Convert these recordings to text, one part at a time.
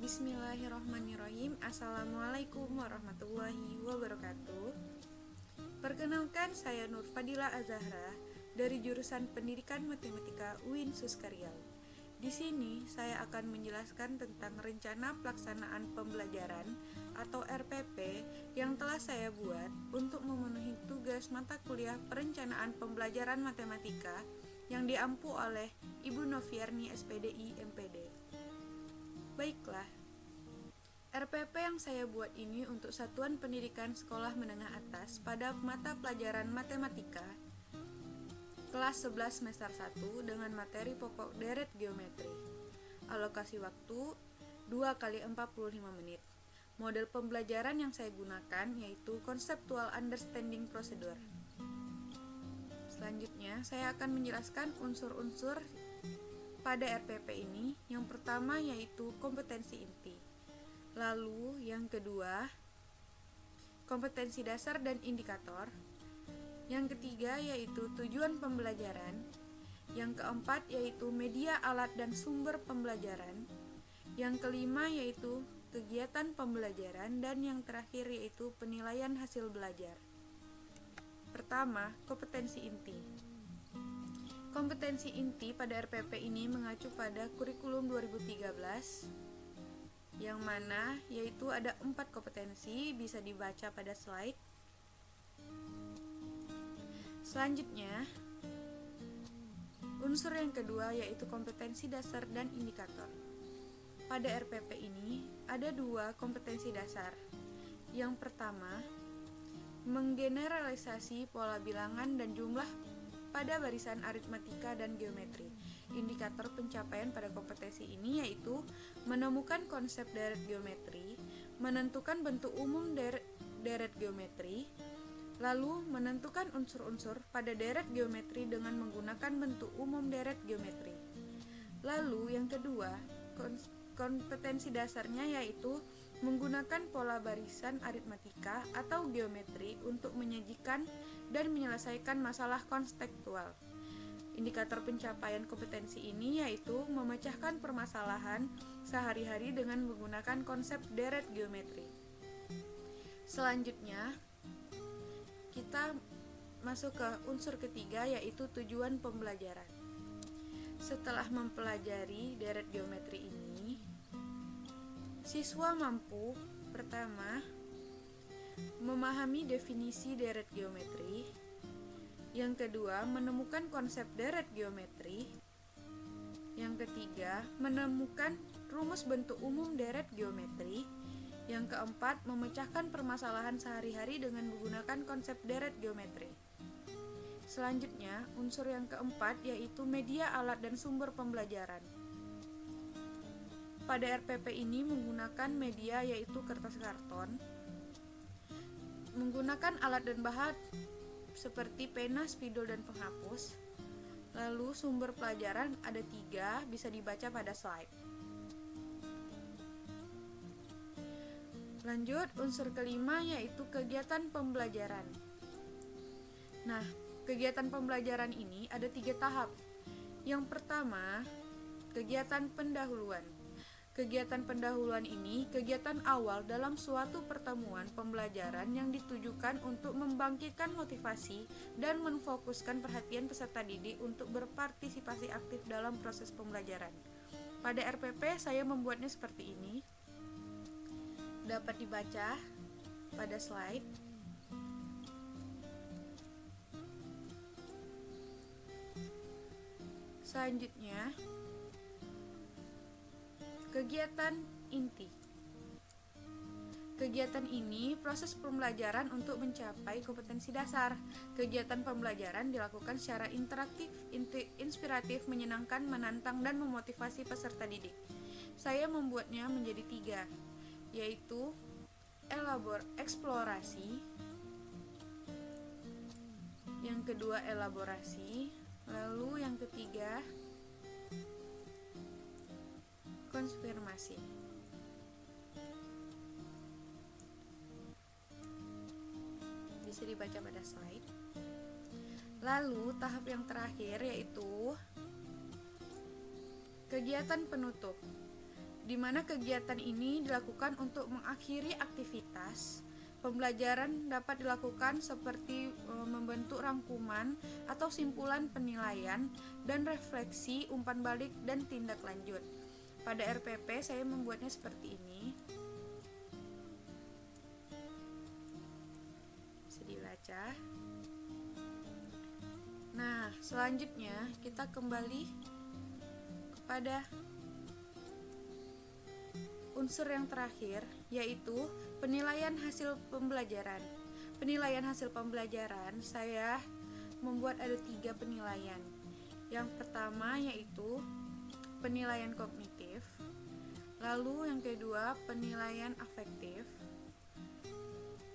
Bismillahirrahmanirrahim. Assalamualaikum warahmatullahi wabarakatuh. Perkenalkan, saya Nur Fadila Azahra dari jurusan Pendidikan Matematika UIN Suskariau. Di sini saya akan menjelaskan tentang rencana pelaksanaan pembelajaran atau RPP yang telah saya buat untuk memenuhi tugas mata kuliah perencanaan pembelajaran matematika yang diampu oleh Ibu Noviarni SPDI MPD. Baiklah, RPP yang saya buat ini untuk Satuan Pendidikan Sekolah Menengah Atas pada mata pelajaran matematika kelas 11 semester 1 dengan materi pokok deret geometri. Alokasi waktu 2 kali 45 menit. Model pembelajaran yang saya gunakan yaitu Conceptual Understanding Procedure. Selanjutnya, saya akan menjelaskan unsur-unsur pada RPP ini. Yang pertama yaitu kompetensi inti. Lalu yang kedua, kompetensi dasar dan indikator. Yang ketiga yaitu tujuan pembelajaran. Yang keempat yaitu media, alat, dan sumber pembelajaran. Yang kelima yaitu kegiatan pembelajaran. Dan yang terakhir yaitu penilaian hasil belajar. Pertama, kompetensi inti. Kompetensi inti pada RPP ini mengacu pada kurikulum 2013, yang mana yaitu ada 4 kompetensi, bisa dibaca pada slide. Selanjutnya, unsur yang kedua yaitu kompetensi dasar dan indikator. Pada RPP ini ada 2 kompetensi dasar. Yang pertama, menggeneralisasi pola bilangan dan jumlah pada barisan aritmatika dan geometri. Indikator pencapaian pada kompetensi ini yaitu menemukan konsep deret geometri, menentukan bentuk umum deret geometri, lalu menentukan unsur-unsur pada deret geometri dengan menggunakan bentuk umum deret geometri. Lalu yang kedua, kompetensi dasarnya yaitu menggunakan pola barisan aritmatika atau geometri untuk menyajikan dan menyelesaikan masalah konseptual. Indikator pencapaian kompetensi ini yaitu memecahkan permasalahan sehari-hari dengan menggunakan konsep deret geometri. Selanjutnya, kita masuk ke unsur ketiga yaitu tujuan pembelajaran. Setelah mempelajari deret geometri ini, siswa mampu pertama memahami definisi deret geometri, yang kedua menemukan konsep deret geometri, yang ketiga menemukan rumus bentuk umum deret geometri, yang keempat memecahkan permasalahan sehari-hari dengan menggunakan konsep deret geometri. Selanjutnya, unsur yang keempat yaitu media, alat, dan sumber pembelajaran. Pada RPP ini menggunakan media yaitu kertas karton, menggunakan alat dan bahan seperti pena, spidol, dan penghapus. Lalu sumber pelajaran ada 3, bisa dibaca pada slide. Lanjut, unsur kelima yaitu kegiatan pembelajaran. Nah, kegiatan pembelajaran ini ada 3 tahap. Yang pertama, kegiatan pendahuluan. Kegiatan pendahuluan ini kegiatan awal dalam suatu pertemuan pembelajaran yang ditujukan untuk membangkitkan motivasi dan memfokuskan perhatian peserta didik untuk berpartisipasi aktif dalam proses pembelajaran. Pada RPP saya membuatnya seperti ini. Dapat dibaca pada slide. Selanjutnya, kegiatan inti. Kegiatan ini proses pembelajaran untuk mencapai kompetensi dasar. Kegiatan pembelajaran dilakukan secara interaktif, inspiratif, menyenangkan, menantang, dan memotivasi peserta didik. Saya membuatnya menjadi 3, yaitu eksplorasi, yang kedua elaborasi, lalu yang ketiga konfirmasi. Bisa dibaca pada slide. Lalu tahap yang terakhir yaitu kegiatan penutup. Di di mana kegiatan ini dilakukan untuk mengakhiri aktivitas. Pembelajaran dapat dilakukan seperti membentuk rangkuman atau simpulan penilaian dan refleksi, umpan balik, dan tindak lanjut. Pada RPP saya membuatnya seperti ini. Bisa dibaca. Nah, selanjutnya kita kembali kepada unsur yang terakhir, yaitu penilaian hasil pembelajaran. Penilaian hasil pembelajaran, saya membuat ada 3 penilaian. Yang pertama yaitu penilaian kognitif, lalu yang kedua penilaian afektif,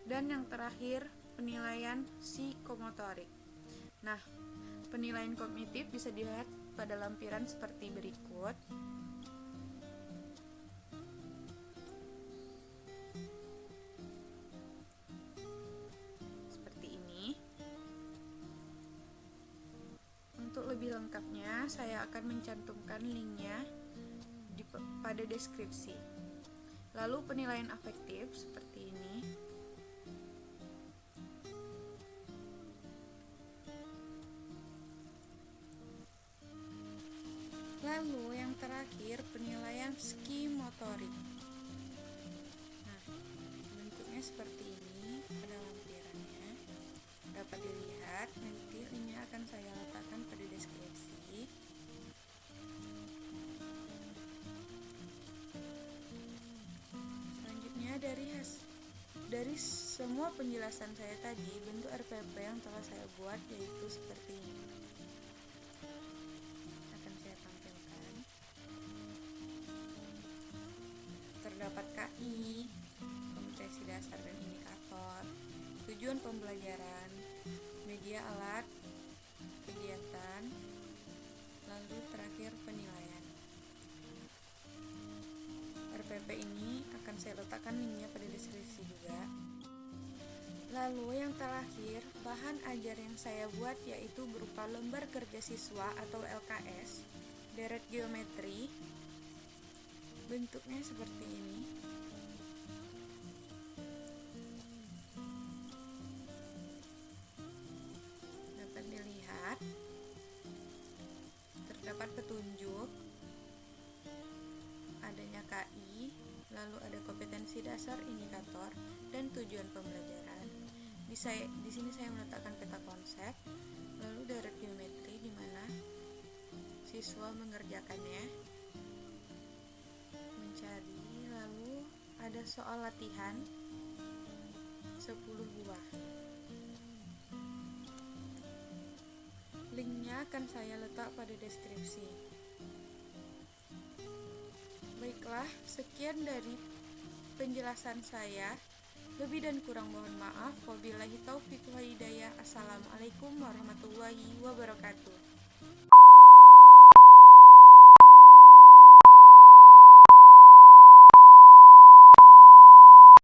dan yang terakhir penilaian psikomotorik. Nah, penilaian kognitif bisa dilihat pada lampiran seperti berikut. Untuk lebih lengkapnya, saya akan mencantumkan linknya pada deskripsi. Lalu penilaian afektif seperti ini. Lalu yang terakhir penilaian psikomotorik. Nah, bentuknya seperti ini pada lampirannya. Dapat dilihat, nanti linknya akan saya letakkan pada deskripsi. Selanjutnya dari semua penjelasan saya tadi, bentuk RPP yang telah saya buat yaitu seperti ini. Akan saya tampilkan. Terdapat KI, kompetensi dasar dan indikator, tujuan pembelajaran, media alat, kegiatan, lalu terakhir penilaian. RPP ini akan saya letakkan linknya pada deskripsi juga. Lalu yang terakhir, bahan ajar yang saya buat yaitu berupa lembar kerja siswa atau LKS, deret geometri, bentuknya seperti ini. Dapat dilihat, terdapat petunjuk, adanya KI, lalu ada kompetensi dasar, indikator, dan tujuan pembelajaran. Di sini saya meletakkan peta konsep, lalu deret geometri di mana siswa mengerjakannya, mencari, lalu ada soal latihan 10 buah. Linknya akan saya letak pada deskripsi. Baiklah, sekian dari penjelasan saya. Lebih dan kurang mohon maaf. Wabillahi taufiq wal hidayah. Assalamualaikum warahmatullahi wabarakatuh.